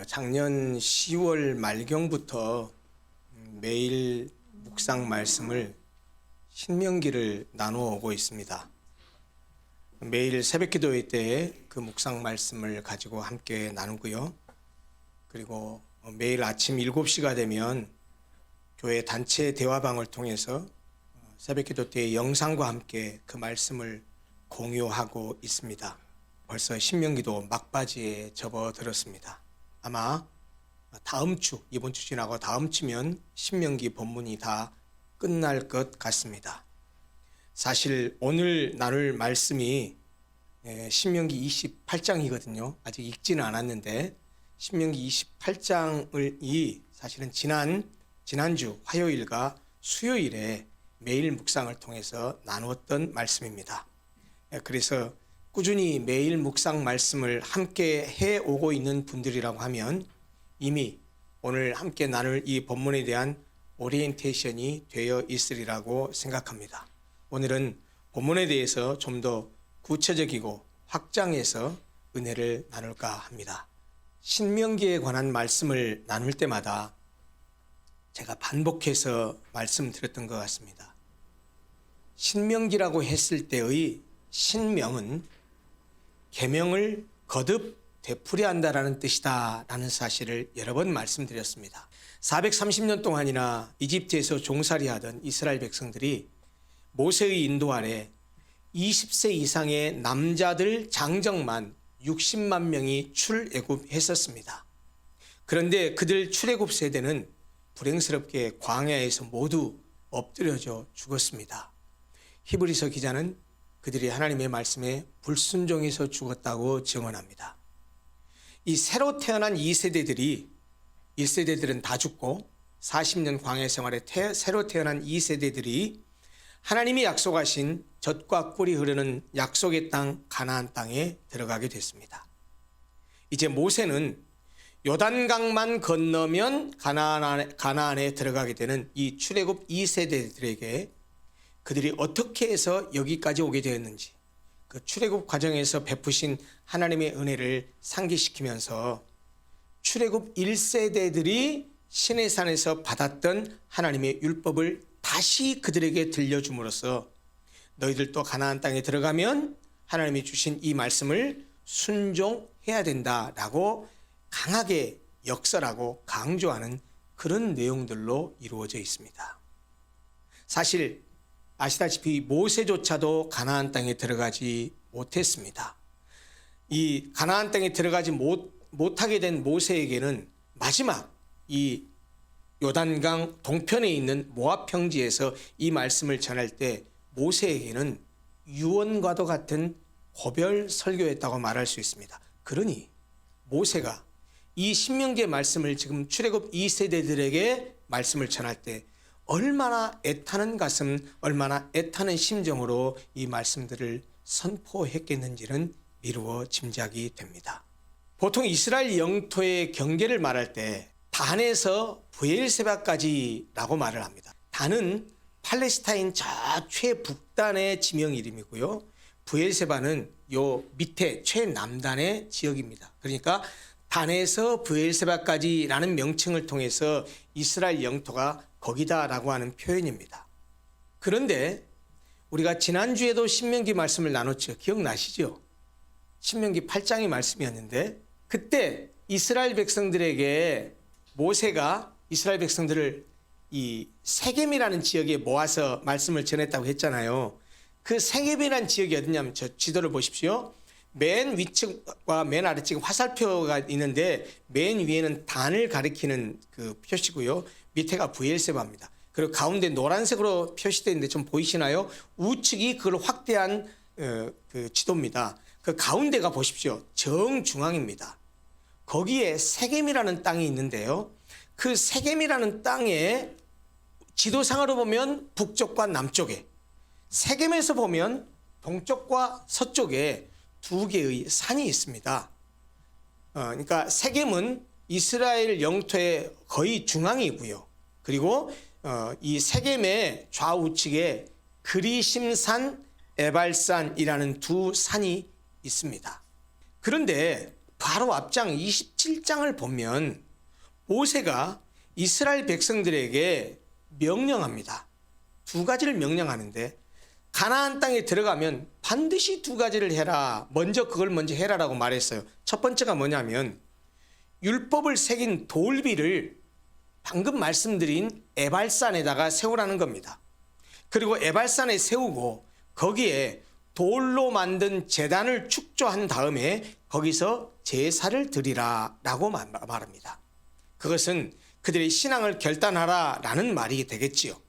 작년 10월 말경부터 매일 묵상 말씀을 신명기를 나누어 오고 있습니다. 매일 새벽 기도회 때에 그 묵상 말씀을 가지고 함께 나누고요. 그리고 매일 아침 7시가 되면 교회 단체 대화방을 통해서 새벽 기도 때의 영상과 함께 그 말씀을 공유하고 있습니다. 벌써 신명기도 막바지에 접어들었습니다. 아마 다음 주, 이번 주 지나고 다음 주면 신명기 본문이 다 끝날 것 같습니다. 사실 오늘 나눌 말씀이 신명기 28장이거든요. 아직 읽지는 않았는데 신명기 28장을 사실은 지난주 화요일과 수요일에 매일 묵상을 통해서 나누었던 말씀입니다. 그래서 꾸준히 매일 묵상 말씀을 함께 해오고 있는 분들이라고 하면 이미 오늘 함께 나눌 이 본문에 대한 오리엔테이션이 되어 있으리라고 생각합니다. 오늘은 본문에 대해서 좀 더 구체적이고 확장해서 은혜를 나눌까 합니다. 신명기에 관한 말씀을 나눌 때마다 제가 반복해서 말씀드렸던 것 같습니다. 신명기라고 했을 때의 신명은 계명을 거듭 되풀이한다라는 뜻이다라는 사실을 여러 번 말씀드렸습니다. 430년 동안이나 이집트에서 종살이하던 이스라엘 백성들이 모세의 인도 아래 20세 이상의 남자들 장정만 60만 명이 출애굽했었습니다. 그런데 그들 출애굽 세대는 불행스럽게 광야에서 모두 엎드려져 죽었습니다. 히브리서 기자는 그들이 하나님의 말씀에 불순종해서 죽었다고 증언합니다. 이 새로 태어난 2세대들이 1세대들은 다 죽고 40년 광야 생활에 새로 태어난 2세대들이 하나님이 약속하신 젖과 꿀이 흐르는 약속의 땅 가나안 땅에 들어가게 됐습니다. 이제 모세는 요단강만 건너면 가나안에 들어가게 되는 이 출애굽 2세대들에게 그들이 어떻게 해서 여기까지 오게 되었는지 그 출애굽 과정에서 베푸신 하나님의 은혜를 상기시키면서 출애굽 1세대들이 시내산에서 받았던 하나님의 율법을 다시 그들에게 들려줌으로써 너희들도 가나안 땅에 들어가면 하나님이 주신 이 말씀을 순종해야 된다라고 강하게 역설하고 강조하는 그런 내용들로 이루어져 있습니다. 사실 아시다시피 모세조차도 가나안 땅에 들어가지 못했습니다. 이 가나안 땅에 들어가지 못하게 된 모세에게는 마지막 이 요단강 동편에 있는 모압 평지에서 이 말씀을 전할 때 모세에게는 유언과도 같은 고별 설교였다고 말할 수 있습니다. 그러니 모세가 이 신명기의 말씀을 지금 출애굽 2세대들에게 말씀을 전할 때 얼마나 애타는 가슴, 얼마나 애타는 심정으로 이 말씀들을 선포했겠는지는 미루어 짐작이 됩니다. 보통 이스라엘 영토의 경계를 말할 때 단에서 브엘세바까지라고 말을 합니다. 단은 팔레스타인 저 최북단의 지명 이름이고요. 브엘세바는 요 밑에 최남단의 지역입니다. 그러니까 단에서 브엘세바까지라는 명칭을 통해서 이스라엘 영토가 거기다라고 하는 표현입니다. 그런데 우리가 지난주에도 신명기 말씀을 나눴죠. 기억나시죠? 신명기 8장의 말씀이었는데 그때 이스라엘 백성들에게 모세가 이스라엘 백성들을 이 세겜이라는 지역에 모아서 말씀을 전했다고 했잖아요. 그 세겜이라는 지역이 어디냐면 저 지도를 보십시오. 맨 위측과 맨 아래측 화살표가 있는데 맨 위에는 단을 가리키는 그 표시고요. 밑에가 브엘세바입니다. 그리고 가운데 노란색으로 표시되어 있는데 좀 보이시나요? 우측이 그걸 확대한 그 지도입니다. 그 가운데가 보십시오. 정중앙입니다. 거기에 세겜이라는 땅이 있는데요. 그 세겜이라는 땅에 지도상으로 보면 북쪽과 남쪽에, 세겜에서 보면 동쪽과 서쪽에 두 개의 산이 있습니다. 그러니까 세겜은 이스라엘 영토의 거의 중앙이고요. 그리고 이 세겜의 좌우측에 그리심산, 에발산이라는 두 산이 있습니다. 그런데 바로 앞장 27장을 보면 모세가 이스라엘 백성들에게 명령합니다. 두 가지를 명령하는데 가나안 땅에 들어가면 반드시 두 가지를 해라. 그걸 먼저 해라라고 말했어요. 첫 번째가 뭐냐면 율법을 새긴 돌비를 방금 말씀드린 에발산에다가 세우라는 겁니다. 그리고 에발산에 세우고 거기에 돌로 만든 제단을 축조한 다음에 거기서 제사를 드리라라고 말합니다. 그것은 그들의 신앙을 결단하라라는 말이 되겠지요.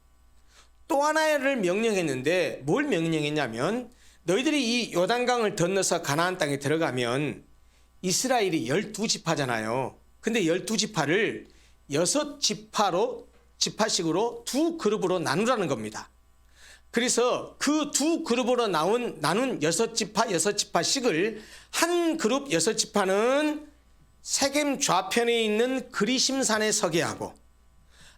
또 하나를 명령했는데 뭘 명령했냐면 너희들이 이 요단강을 건너서 가나안 땅에 들어가면 이스라엘이 12지파잖아요. 근데 12지파를 6지파식으로 두 그룹으로 나누라는 겁니다. 그래서 그 두 그룹으로 나눈 6지파씩을 한 그룹 6지파는 세겜 좌편에 있는 그리심산에 서게 하고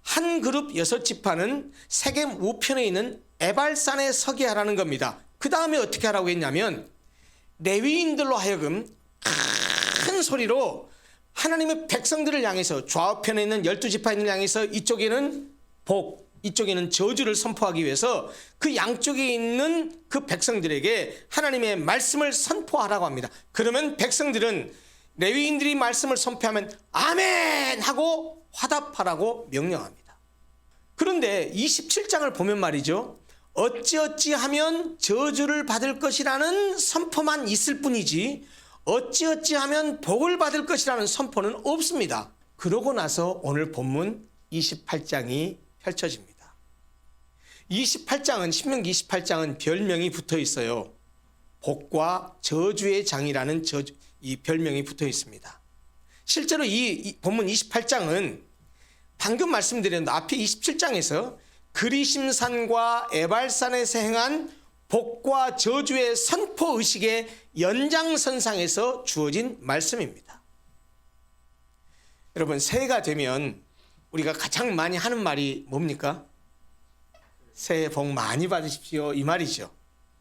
한 그룹 6지파는 세겜 우편에 있는 에발산에 서게 하라는 겁니다. 그 다음에 어떻게 하라고 했냐면 레위인들로 하여금 큰 소리로 하나님의 백성들을 향해서 좌우편에 있는 12지파인을 향해서 이쪽에는 복, 이쪽에는 저주를 선포하기 위해서 그 양쪽에 있는 그 백성들에게 하나님의 말씀을 선포하라고 합니다. 그러면 백성들은 레위인들이 말씀을 선포하면 아멘 하고 화답하라고 명령합니다. 그런데 27장을 보면 말이죠. 어찌어찌하면 저주를 받을 것이라는 선포만 있을 뿐이지 어찌어찌하면 복을 받을 것이라는 선포는 없습니다. 그러고 나서 오늘 본문 28장이 펼쳐집니다. 28장은 신명기 28장은 별명이 붙어 있어요. 복과 저주의 장이라는 이 별명이 붙어 있습니다. 실제로 이 본문 28장은 방금 말씀드렸는데 앞에 27장에서 그리심산과 에발산에서 행한 복과 저주의 선포 의식의 연장선상에서 주어진 말씀입니다. 여러분, 새해가 되면 우리가 가장 많이 하는 말이 뭡니까? 새해 복 많이 받으십시오, 이 말이죠.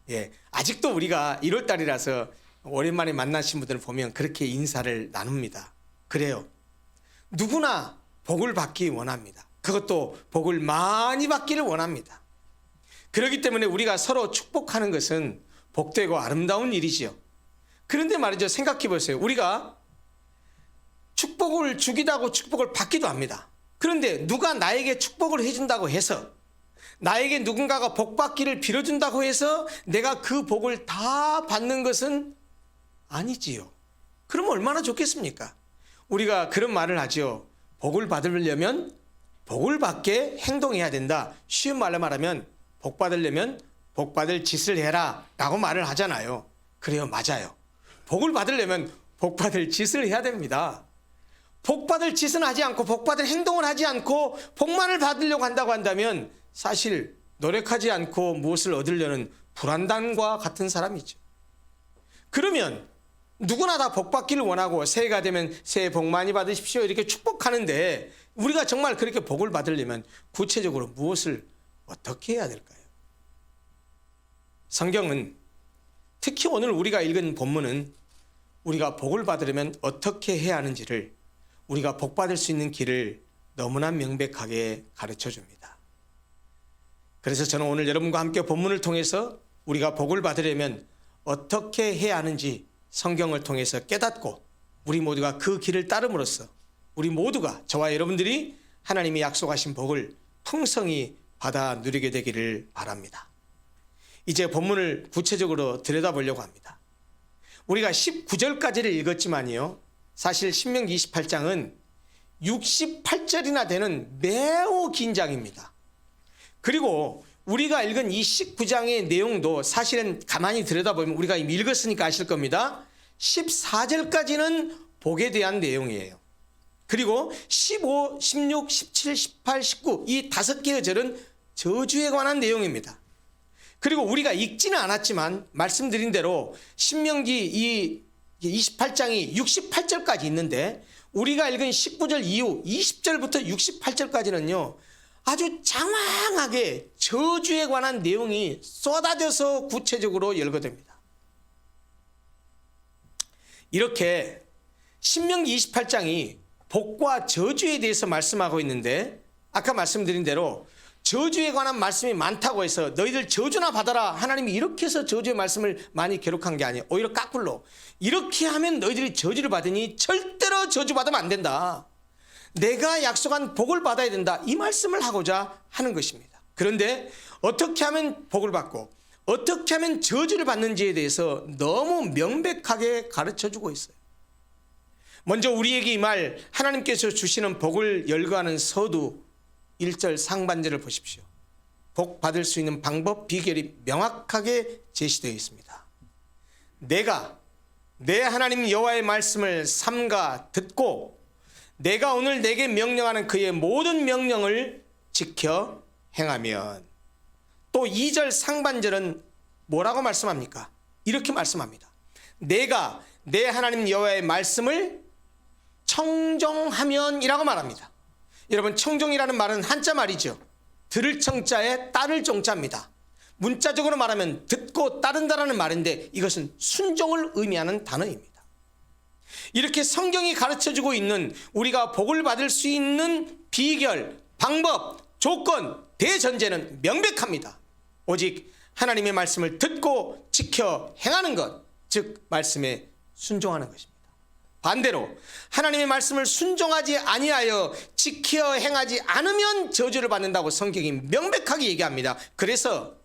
예, 아직도 우리가 1월 달이라서 오랜만에 만나신 분들을 보면 그렇게 인사를 나눕니다. 그래요. 누구나 복을 받기 원합니다. 그것도 복을 많이 받기를 원합니다. 그렇기 때문에 우리가 서로 축복하는 것은 복되고 아름다운 일이지요. 그런데 말이죠, 생각해 보세요. 우리가 축복을 주기도 하고 축복을 받기도 합니다. 그런데 누가 나에게 축복을 해준다고 해서 나에게 누군가가 복 받기를 빌어준다고 해서 내가 그 복을 다 받는 것은 아니지요. 그럼 얼마나 좋겠습니까? 우리가 그런 말을 하죠. 복을 받으려면 복을 받게 행동해야 된다. 쉬운 말로 말하면 복 받으려면 복 받을 짓을 해라 라고 말을 하잖아요. 그래요, 맞아요. 복을 받으려면 복 받을 짓을 해야 됩니다. 복 받을 짓은 하지 않고 복 받을 행동을 하지 않고 복만을 받으려고 한다고 한다면 사실 노력하지 않고 무엇을 얻으려는 불안단과 같은 사람이죠. 그러면 누구나 다 복 받기를 원하고 새해가 되면 새해 복 많이 받으십시오 이렇게 축복하는데 우리가 정말 그렇게 복을 받으려면 구체적으로 무엇을 어떻게 해야 될까요? 성경은 특히 오늘 우리가 읽은 본문은 우리가 복을 받으려면 어떻게 해야 하는지를 우리가 복 받을 수 있는 길을 너무나 명백하게 가르쳐 줍니다. 그래서 저는 오늘 여러분과 함께 본문을 통해서 우리가 복을 받으려면 어떻게 해야 하는지 성경을 통해서 깨닫고 우리 모두가 그 길을 따름으로써 우리 모두가 저와 여러분들이 하나님이 약속하신 복을 풍성히 받아 누리게 되기를 바랍니다. 이제 본문을 구체적으로 들여다보려고 합니다. 우리가 19절까지를 읽었지만요. 사실 신명기 28장은 68절이나 되는 매우 긴 장입니다. 그리고 우리가 읽은 이 19장의 내용도 사실은 가만히 들여다보면 우리가 이미 읽었으니까 아실 겁니다. 14절까지는 복에 대한 내용이에요. 그리고 15, 16, 17, 18, 19 이 5개의 절은 저주에 관한 내용입니다. 그리고 우리가 읽지는 않았지만 말씀드린 대로 신명기 이 28장이 68절까지 있는데 우리가 읽은 19절 이후 20절부터 68절까지는요. 아주 장황하게 저주에 관한 내용이 쏟아져서 구체적으로 열거됩니다. 이렇게 신명기 28장이 복과 저주에 대해서 말씀하고 있는데 아까 말씀드린 대로 저주에 관한 말씀이 많다고 해서 너희들 저주나 받아라 하나님이 이렇게 해서 저주의 말씀을 많이 기록한 게 아니에요. 오히려 까꿀로 이렇게 하면 너희들이 저주를 받으니 절대로 저주받으면 안 된다. 내가 약속한 복을 받아야 된다. 이 말씀을 하고자 하는 것입니다. 그런데 어떻게 하면 복을 받고 어떻게 하면 저주를 받는지에 대해서 너무 명백하게 가르쳐주고 있어요. 먼저 우리에게 이 말 하나님께서 주시는 복을 열거하는 서두 1절 상반절을 보십시오. 복 받을 수 있는 방법, 비결이 명확하게 제시되어 있습니다. 내가 내 하나님 여호와의 말씀을 삼가 듣고 내가 오늘 내게 명령하는 그의 모든 명령을 지켜 행하면, 또 2절 상반절은 뭐라고 말씀합니까? 이렇게 말씀합니다. 내가 내 하나님 여호와의 말씀을 청종하면 이라고 말합니다. 여러분, 청종이라는 말은 한자 말이죠. 들을 청자에 따를 종자입니다. 문자적으로 말하면 듣고 따른다라는 말인데 이것은 순종을 의미하는 단어입니다. 이렇게 성경이 가르쳐주고 있는 우리가 복을 받을 수 있는 비결, 방법, 조건, 대전제는 명백합니다. 오직 하나님의 말씀을 듣고 지켜 행하는 것, 즉 말씀에 순종하는 것입니다. 반대로 하나님의 말씀을 순종하지 아니하여 지켜 행하지 않으면 저주를 받는다고 성경이 명백하게 얘기합니다. 그래서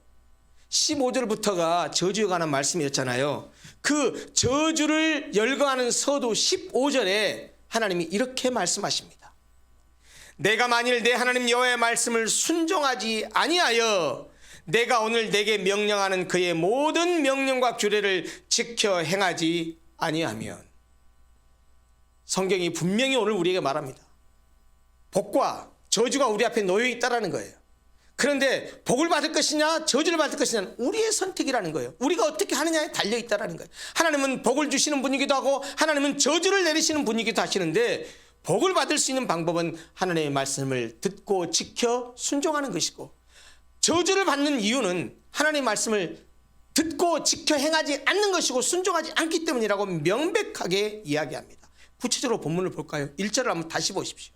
15절부터가 저주에 관한 말씀이었잖아요. 그 저주를 열거하는 서두 15절에 하나님이 이렇게 말씀하십니다. 내가 만일 내 하나님 여호와의 말씀을 순종하지 아니하여 내가 오늘 내게 명령하는 그의 모든 명령과 규례를 지켜 행하지 아니하면, 성경이 분명히 오늘 우리에게 말합니다. 복과 저주가 우리 앞에 놓여 있다는 거예요. 그런데 복을 받을 것이냐 저주를 받을 것이냐는 우리의 선택이라는 거예요. 우리가 어떻게 하느냐에 달려 있다는 거예요. 하나님은 복을 주시는 분이기도 하고 하나님은 저주를 내리시는 분이기도 하시는데, 복을 받을 수 있는 방법은 하나님의 말씀을 듣고 지켜 순종하는 것이고, 저주를 받는 이유는 하나님의 말씀을 듣고 지켜 행하지 않는 것이고 순종하지 않기 때문이라고 명백하게 이야기합니다. 구체적으로 본문을 볼까요? 1절을 한번 다시 보십시오.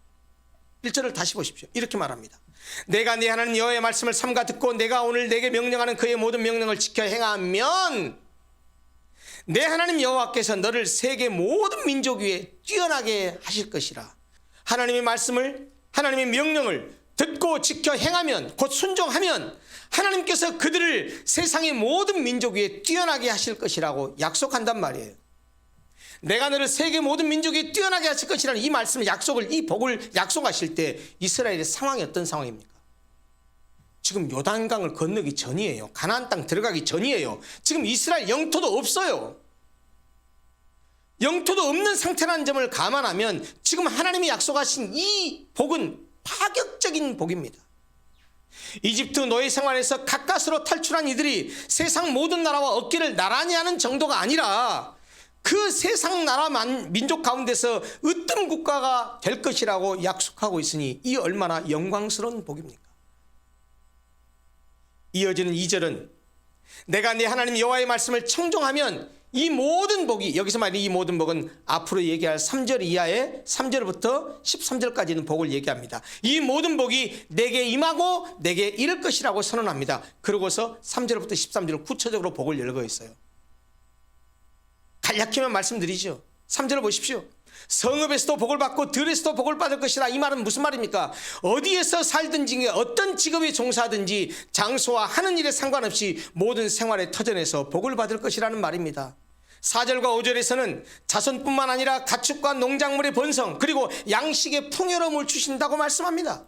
1절을 다시 보십시오. 이렇게 말합니다. 내가 네 하나님 여호와의 말씀을 삼가 듣고 내가 오늘 내게 명령하는 그의 모든 명령을 지켜 행하면 내 하나님 여호와께서 너를 세계 모든 민족 위에 뛰어나게 하실 것이라. 하나님의 말씀을, 하나님의 명령을 듣고 지켜 행하면, 곧 순종하면 하나님께서 그들을 세상의 모든 민족 위에 뛰어나게 하실 것이라고 약속한단 말이에요. 내가 너를 세계 모든 민족이 뛰어나게 하실 것이라는 이 말씀을, 약속을, 이 복을 약속하실 때 이스라엘의 상황이 어떤 상황입니까? 지금 요단강을 건너기 전이에요. 가나안 땅 들어가기 전이에요. 지금 이스라엘 영토도 없어요. 영토도 없는 상태라는 점을 감안하면 지금 하나님이 약속하신 이 복은 파격적인 복입니다. 이집트 노예 생활에서 가까스로 탈출한 이들이 세상 모든 나라와 어깨를 나란히 하는 정도가 아니라 그 세상 나라 민족 가운데서 으뜸 국가가 될 것이라고 약속하고 있으니 이 얼마나 영광스러운 복입니까? 이어지는 2절은 내가 네 하나님 여호와의 말씀을 청종하면 이 모든 복이, 여기서 말하는 이 모든 복은 앞으로 얘기할 3절 이하의 3절부터 13절까지는 복을 얘기합니다. 이 모든 복이 내게 임하고 내게 이를 것이라고 선언합니다. 그러고서 3절부터 13절은 구체적으로 복을 열거 있어요. 간략히만 말씀드리죠. 3절을 보십시오. 성읍에서도 복을 받고 들에서도 복을 받을 것이라. 이 말은 무슨 말입니까? 어디에서 살든지 어떤 직업에 종사하든지 장소와 하는 일에 상관없이 모든 생활의 터전에서 복을 받을 것이라는 말입니다. 4절과 5절에서는 자손뿐만 아니라 가축과 농작물의 번성, 그리고 양식의 풍요로움을 주신다고 말씀합니다.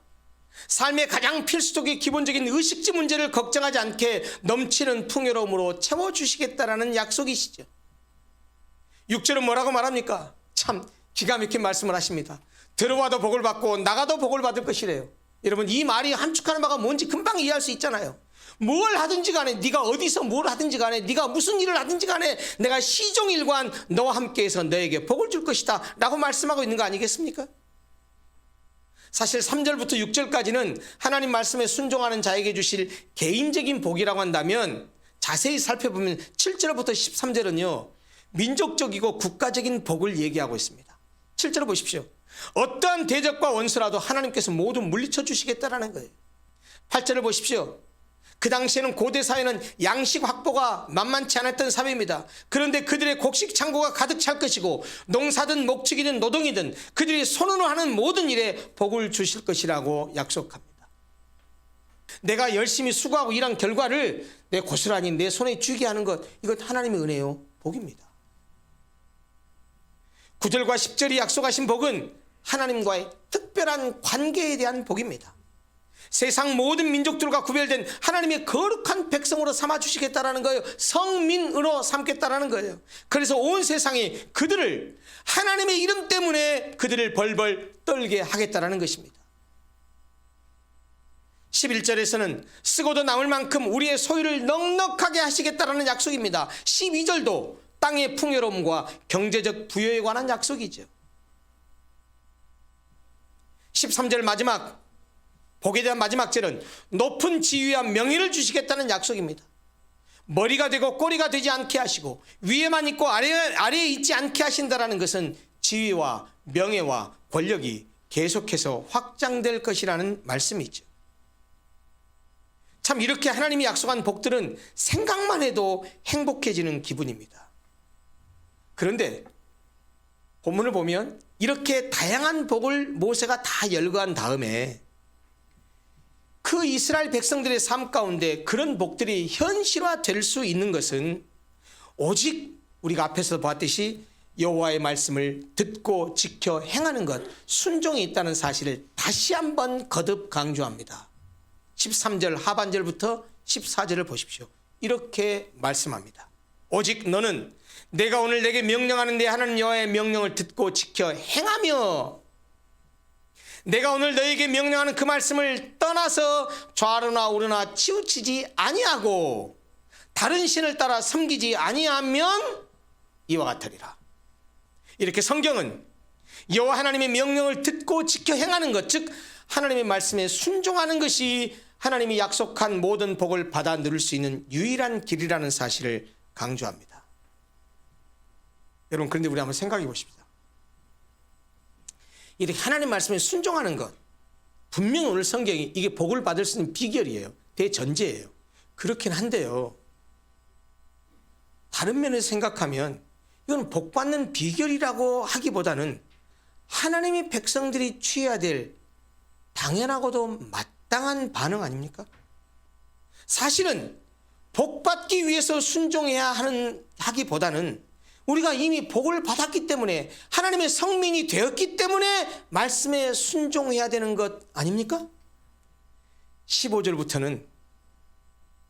삶의 가장 필수적인 기본적인 의식지 문제를 걱정하지 않게 넘치는 풍요로움으로 채워주시겠다라는 약속이시죠. 6절은 뭐라고 말합니까? 참 기가 막힌 말씀을 하십니다. 들어와도 복을 받고 나가도 복을 받을 것이래요. 여러분, 이 말이 함축하는 바가 뭔지 금방 이해할 수 있잖아요. 뭘 하든지 간에, 네가 어디서 뭘 하든지 간에, 네가 무슨 일을 하든지 간에 내가 시종일관 너와 함께해서 너에게 복을 줄 것이다 라고 말씀하고 있는 거 아니겠습니까? 사실 3절부터 6절까지는 하나님 말씀에 순종하는 자에게 주실 개인적인 복이라고 한다면, 자세히 살펴보면 7절부터 13절은요 민족적이고 국가적인 복을 얘기하고 있습니다. 7절을 보십시오. 어떠한 대적과 원수라도 하나님께서 모두 물리쳐 주시겠다라는 거예요. 8절을 보십시오. 그 당시에는 고대 사회는 양식 확보가 만만치 않았던 사회입니다. 그런데 그들의 곡식 창고가 가득 찰 것이고 농사든 목축이든 노동이든 그들이 손으로 하는 모든 일에 복을 주실 것이라고 약속합니다. 내가 열심히 수고하고 일한 결과를 내 고스란히 내 손에 쥐게 하는 것, 이것 하나님의 은혜요, 복입니다. 9절과 10절이 약속하신 복은 하나님과의 특별한 관계에 대한 복입니다. 세상 모든 민족들과 구별된 하나님의 거룩한 백성으로 삼아주시겠다라는 거예요. 성민으로 삼겠다라는 거예요. 그래서 온 세상이 그들을 하나님의 이름 때문에 그들을 벌벌 떨게 하겠다라는 것입니다. 11절에서는 쓰고도 남을 만큼 우리의 소유를 넉넉하게 하시겠다라는 약속입니다. 12절도 땅의 풍요로움과 경제적 부여에 관한 약속이죠. 13절 마지막, 복에 대한 마지막 절은 높은 지위와 명예를 주시겠다는 약속입니다. 머리가 되고 꼬리가 되지 않게 하시고 위에만 있고 아래에 있지 않게 하신다는 것은 지위와 명예와 권력이 계속해서 확장될 것이라는 말씀이죠. 참 이렇게 하나님이 약속한 복들은 생각만 해도 행복해지는 기분입니다. 그런데 본문을 보면 이렇게 다양한 복을 모세가 다 열거한 다음에 그 이스라엘 백성들의 삶 가운데 그런 복들이 현실화될 수 있는 것은 오직 우리가 앞에서 봤듯이 여호와의 말씀을 듣고 지켜 행하는 것, 순종이 있다는 사실을 다시 한번 거듭 강조합니다. 13절 하반절부터 14절을 보십시오. 이렇게 말씀합니다. 오직 너는 내가 오늘 내게 명령하는 내 하나님 여호와의 명령을 듣고 지켜 행하며 내가 오늘 너에게 명령하는 그 말씀을 떠나서 좌로나 우로나 치우치지 아니하고 다른 신을 따라 섬기지 아니하면 이와 같으리라. 이렇게 성경은 여호와 하나님의 명령을 듣고 지켜 행하는 것, 즉 하나님의 말씀에 순종하는 것이 하나님이 약속한 모든 복을 받아 누릴 수 있는 유일한 길이라는 사실을 강조합니다. 여러분, 그런데 우리 한번 생각해 보십시다. 이렇게 하나님 말씀에 순종하는 것, 분명히 오늘 성경이 이게 복을 받을 수 있는 비결이에요. 대전제예요. 그렇긴 한데요, 다른 면에서 생각하면 이건 복 받는 비결이라고 하기보다는 하나님의 백성들이 취해야 될 당연하고도 마땅한 반응 아닙니까? 사실은 복 받기 위해서 순종해야 하기보다는 우리가 이미 복을 받았기 때문에 하나님의 성민이 되었기 때문에 말씀에 순종해야 되는 것 아닙니까? 15절부터는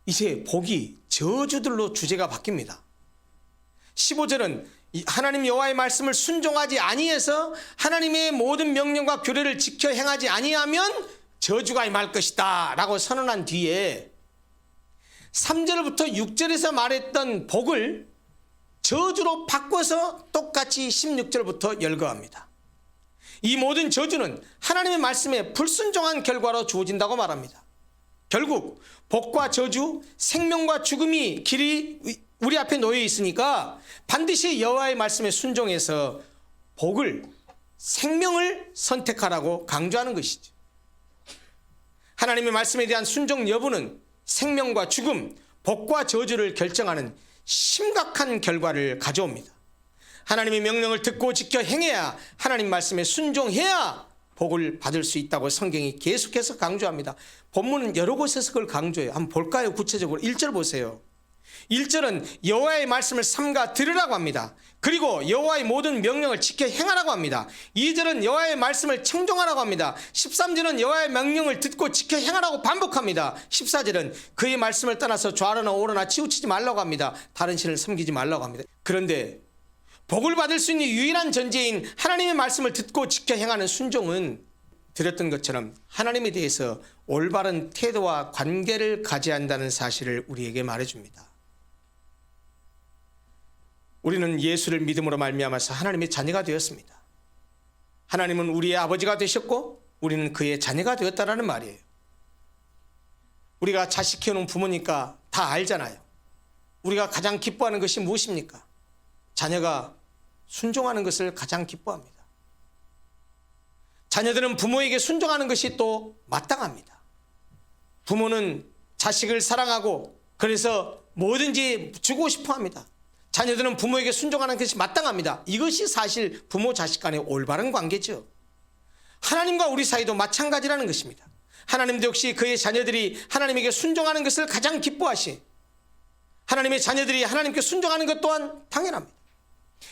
이제 복이 저주들로 주제가 바뀝니다. 15절은 하나님 여호와의 말씀을 순종하지 아니해서 하나님의 모든 명령과 규례를 지켜 행하지 아니하면 저주가 임할 것이다 라고 선언한 뒤에 3절부터 6절에서 말했던 복을 저주로 바꿔서 똑같이 16절부터 열거합니다. 이 모든 저주는 하나님의 말씀에 불순종한 결과로 주어진다고 말합니다. 결국 복과 저주, 생명과 죽음이 길이 우리 앞에 놓여 있으니까 반드시 여호와의 말씀에 순종해서 복을, 생명을 선택하라고 강조하는 것이죠. 하나님의 말씀에 대한 순종 여부는 생명과 죽음, 복과 저주를 결정하는 심각한 결과를 가져옵니다. 하나님의 명령을 듣고 지켜 행해야, 하나님 말씀에 순종해야 복을 받을 수 있다고 성경이 계속해서 강조합니다. 본문은 여러 곳에서 그걸 강조해요. 한번 볼까요? 구체적으로 1절 보세요. 1절은 여호와의 말씀을 삼가 들으라고 합니다. 그리고 여호와의 모든 명령을 지켜 행하라고 합니다. 2절은 여호와의 말씀을 청종하라고 합니다. 13절은 여호와의 명령을 듣고 지켜 행하라고 반복합니다. 14절은 그의 말씀을 떠나서 좌로나 우로나 치우치지 말라고 합니다. 다른 신을 섬기지 말라고 합니다. 그런데 복을 받을 수 있는 유일한 전제인 하나님의 말씀을 듣고 지켜 행하는 순종은 드렸던 것처럼 하나님에 대해서 올바른 태도와 관계를 가져야 한다는 사실을 우리에게 말해줍니다. 우리는 예수를 믿음으로 말미암아서 하나님의 자녀가 되었습니다. 하나님은 우리의 아버지가 되셨고 우리는 그의 자녀가 되었다라는 말이에요. 우리가 자식 키우는 부모니까 다 알잖아요. 우리가 가장 기뻐하는 것이 무엇입니까? 자녀가 순종하는 것을 가장 기뻐합니다. 자녀들은 부모에게 순종하는 것이 또 마땅합니다. 부모는 자식을 사랑하고 그래서 뭐든지 주고 싶어 합니다. 자녀들은 부모에게 순종하는 것이 마땅합니다. 이것이 사실 부모 자식 간의 올바른 관계죠. 하나님과 우리 사이도 마찬가지라는 것입니다. 하나님도 역시 그의 자녀들이 하나님에게 순종하는 것을 가장 기뻐하시, 하나님의 자녀들이 하나님께 순종하는 것 또한 당연합니다.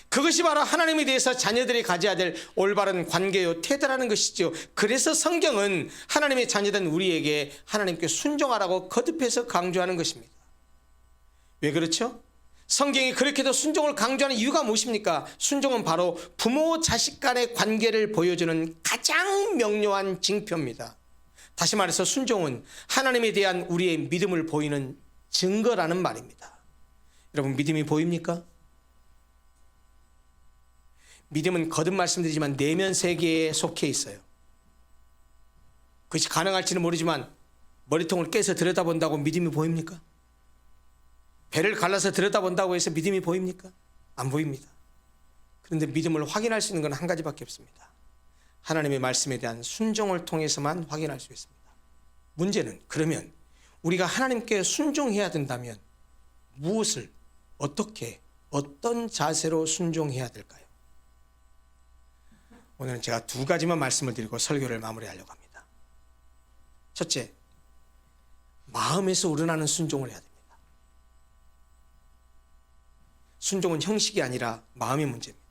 그것이 바로 하나님에 대해서 자녀들이 가져야 될 올바른 관계요 태도라는 것이죠. 그래서 성경은 하나님의 자녀된 우리에게 하나님께 순종하라고 거듭해서 강조하는 것입니다. 왜 그렇죠? 성경이 그렇게도 순종을 강조하는 이유가 무엇입니까? 순종은 바로 부모 자식 간의 관계를 보여주는 가장 명료한 징표입니다. 다시 말해서 순종은 하나님에 대한 우리의 믿음을 보이는 증거라는 말입니다. 여러분, 믿음이 보입니까? 믿음은 거듭 말씀드리지만 내면 세계에 속해 있어요. 그것이 가능할지는 모르지만 머리통을 깨서 들여다본다고 믿음이 보입니까? 배를 갈라서 들여다본다고 해서 믿음이 보입니까? 안 보입니다. 그런데 믿음을 확인할 수 있는 건 한 가지밖에 없습니다. 하나님의 말씀에 대한 순종을 통해서만 확인할 수 있습니다. 문제는 그러면 우리가 하나님께 순종해야 된다면 무엇을, 어떻게, 어떤 자세로 순종해야 될까요? 오늘은 제가 두 가지만 말씀을 드리고 설교를 마무리하려고 합니다. 첫째, 마음에서 우러나는 순종을 해야 됩니다. 순종은 형식이 아니라 마음의 문제입니다.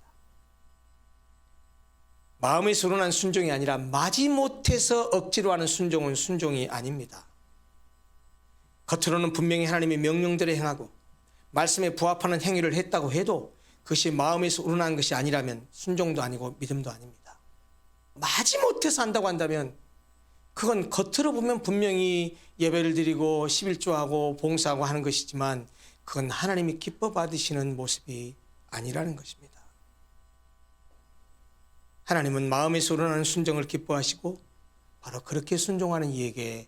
마음에서 우러난 순종이 아니라 마지못해서 억지로 하는 순종은 순종이 아닙니다. 겉으로는 분명히 하나님의 명령대로 행하고 말씀에 부합하는 행위를 했다고 해도 그것이 마음에서 우러난 것이 아니라면 순종도 아니고 믿음도 아닙니다. 마지못해서 한다고 한다면 그건 겉으로 보면 분명히 예배를 드리고 11조하고 봉사하고 하는 것이지만 그건 하나님이 기뻐 받으시는 모습이 아니라는 것입니다. 하나님은 마음에서 우러나는 순종을 기뻐하시고 바로 그렇게 순종하는 이에게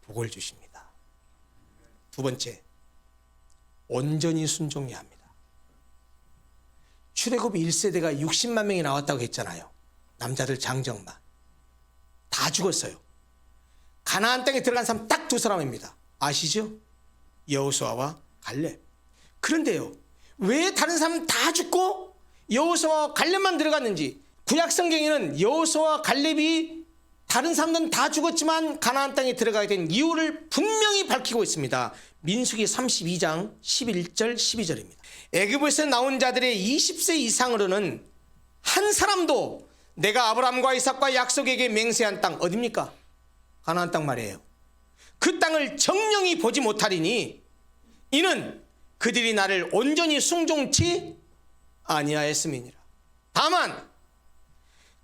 복을 주십니다. 두 번째, 온전히 순종해야 합니다. 출애굽 1세대가 60만 명이 나왔다고 했잖아요. 남자들 장정만. 다 죽었어요. 가나안 땅에 들어간 사람 딱 두 사람입니다. 아시죠? 여호수아와 갈렙. 그런데요, 왜 다른 사람 다 죽고 여호수아와 갈렙만 들어갔는지, 구약 성경에는 여호수아와 갈렙이 다른 사람들은 다 죽었지만 가나안 땅에 들어가게 된 이유를 분명히 밝히고 있습니다. 민수기 32장 11절 12절입니다. 애굽에서 나온 자들의 20세 이상으로는 한 사람도 내가 아브라함과 이삭과 약속에게 맹세한 땅, 어디입니까? 가나안 땅 말이에요. 그 땅을 정령이 보지 못하리니 이는 그들이 나를 온전히 순종치 아니하였음이니라. 다만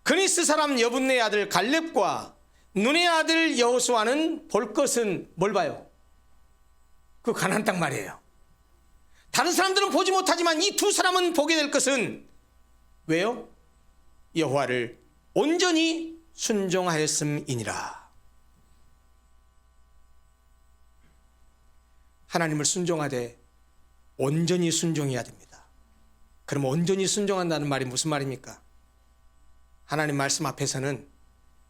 그니스 사람 여분네 아들 갈렙과 눈의 아들 여호수아는 볼 것은 뭘 봐요? 그 가나안 땅 말이에요. 다른 사람들은 보지 못하지만 이 두 사람은 보게 될 것은 왜요? 여호와를 온전히 순종하였음이니라. 하나님을 순종하되 온전히 순종해야 됩니다. 그럼 온전히 순종한다는 말이 무슨 말입니까? 하나님 말씀 앞에서는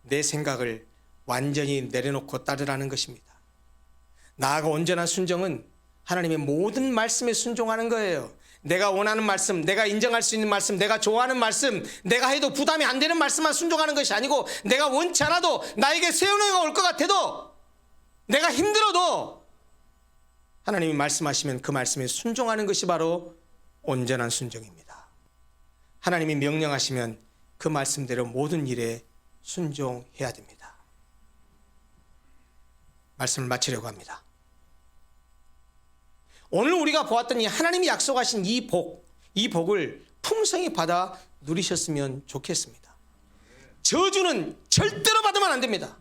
내 생각을 완전히 내려놓고 따르라는 것입니다. 나아가 온전한 순종은 하나님의 모든 말씀에 순종하는 거예요. 내가 원하는 말씀, 내가 인정할 수 있는 말씀, 내가 좋아하는 말씀, 내가 해도 부담이 안 되는 말씀만 순종하는 것이 아니고 내가 원치 않아도 나에게 세운회가 올 것 같아도 내가 힘들어도 하나님이 말씀하시면 그 말씀에 순종하는 것이 바로 온전한 순종입니다. 하나님이 명령하시면 그 말씀대로 모든 일에 순종해야 됩니다. 말씀을 마치려고 합니다. 오늘 우리가 보았던 이 하나님이 약속하신 이 복을 풍성히 받아 누리셨으면 좋겠습니다. 저주는 절대로 받으면 안 됩니다.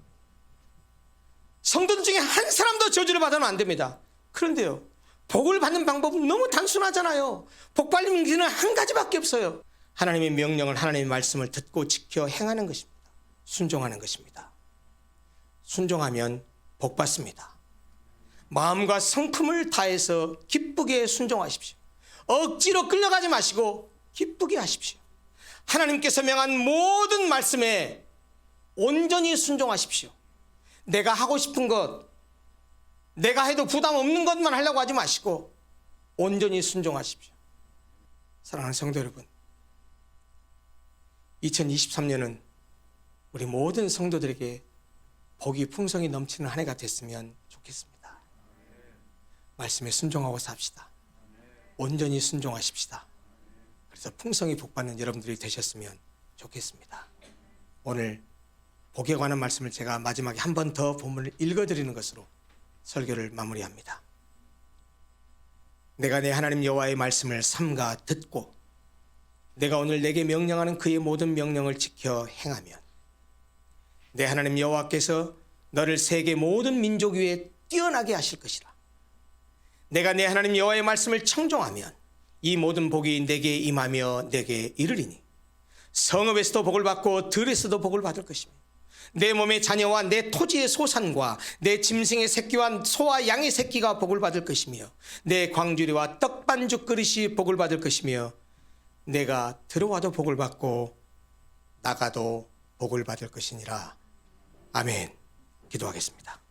성도들 중에 한 사람도 저주를 받으면 안 됩니다. 그런데요, 복을 받는 방법은 너무 단순하잖아요. 복 받는 길은 한 가지밖에 없어요. 하나님의 명령을, 하나님의 말씀을 듣고 지켜 행하는 것입니다. 순종하는 것입니다. 순종하면 복 받습니다. 마음과 성품을 다해서 기쁘게 순종하십시오. 억지로 끌려가지 마시고 기쁘게 하십시오. 하나님께서 명한 모든 말씀에 온전히 순종하십시오. 내가 하고 싶은 것, 내가 해도 부담 없는 것만 하려고 하지 마시고 온전히 순종하십시오. 사랑하는 성도 여러분, 2023년은 우리 모든 성도들에게 복이 풍성히 넘치는 한 해가 됐으면 좋겠습니다. 말씀에 순종하고 삽시다. 온전히 순종하십시다. 그래서 풍성히 복받는 여러분들이 되셨으면 좋겠습니다. 오늘 복에 관한 말씀을 제가 마지막에 한 번 더 본문을 읽어드리는 것으로 설교를 마무리합니다. 내가 내 하나님 여호와의 말씀을 삼가 듣고 내가 오늘 내게 명령하는 그의 모든 명령을 지켜 행하면 내 하나님 여호와께서 너를 세계 모든 민족 위에 뛰어나게 하실 것이라. 내가 내 하나님 여호와의 말씀을 청종하면 이 모든 복이 내게 임하며 내게 이르리니 성읍에서도 복을 받고 들에서도 복을 받을 것이며 내 몸의 자녀와 내 토지의 소산과 내 짐승의 새끼와 소와 양의 새끼가 복을 받을 것이며 내 광주리와 떡반죽 그릇이 복을 받을 것이며 내가 들어와도 복을 받고 나가도 복을 받을 것이니라. 아멘. 기도하겠습니다.